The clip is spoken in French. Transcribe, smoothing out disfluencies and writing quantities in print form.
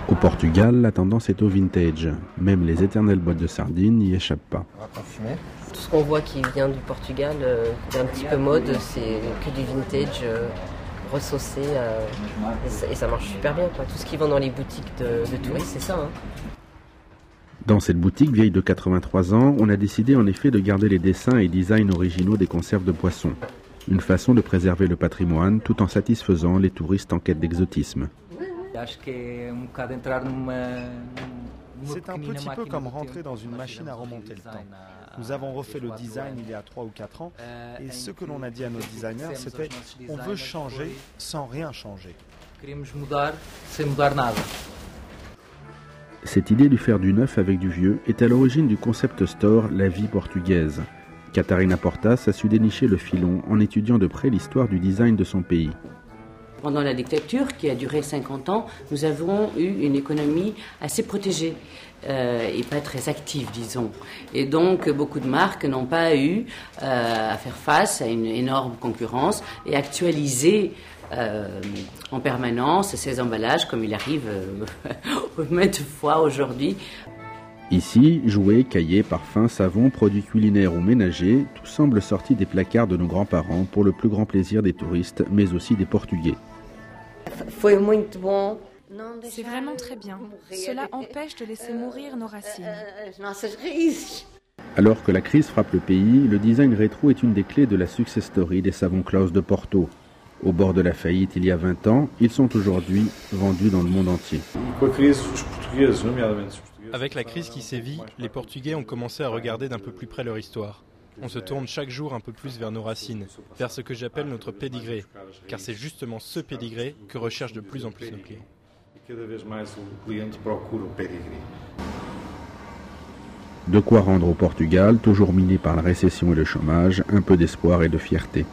Au Portugal, la tendance est au vintage. Même les éternelles boîtes de sardines n'y échappent pas. Tout ce qu'on voit qui vient du Portugal, d'un petit peu mode, c'est que du vintage ressaucé. Et ça marche super bien, quoi. Tout ce qui vend dans les boutiques de touristes, c'est ça. Hein. Dans cette boutique vieille de 83 ans, on a décidé en effet de garder les dessins et designs originaux des conserves de poissons. Une façon de préserver le patrimoine tout en satisfaisant les touristes en quête d'exotisme. C'est un petit peu comme rentrer dans une machine à remonter le temps. Nous avons refait le design il y a 3 ou 4 ans et ce que l'on a dit à nos designers, c'était « on veut changer sans rien changer ». Cette idée de faire du neuf avec du vieux est à l'origine du concept store La Vie Portugaise. Catarina Portas a su dénicher le filon en étudiant de près l'histoire du design de son pays. Pendant la dictature, qui a duré 50 ans, nous avons eu une économie assez protégée et pas très active, disons. Et donc, beaucoup de marques n'ont pas eu à faire face à une énorme concurrence et actualiser en permanence ces emballages, comme il arrive maintes fois aujourd'hui. Ici, jouets, cahiers, parfums, savons, produits culinaires ou ménagers, tout semble sorti des placards de nos grands-parents pour le plus grand plaisir des touristes, mais aussi des Portugais. C'est vraiment très bien. Cela empêche de laisser mourir nos racines. Alors que la crise frappe le pays, le design rétro est une des clés de la success story des savons Klaus de Porto. Au bord de la faillite il y a 20 ans, ils sont aujourd'hui vendus dans le monde entier. Avec la crise qui sévit, les Portugais ont commencé à regarder d'un peu plus près leur histoire. On se tourne chaque jour un peu plus vers nos racines, vers ce que j'appelle notre pédigré, car c'est justement ce pédigré que recherchent de plus en plus nos clients. De quoi rendre au Portugal, toujours miné par la récession et le chômage, un peu d'espoir et de fierté.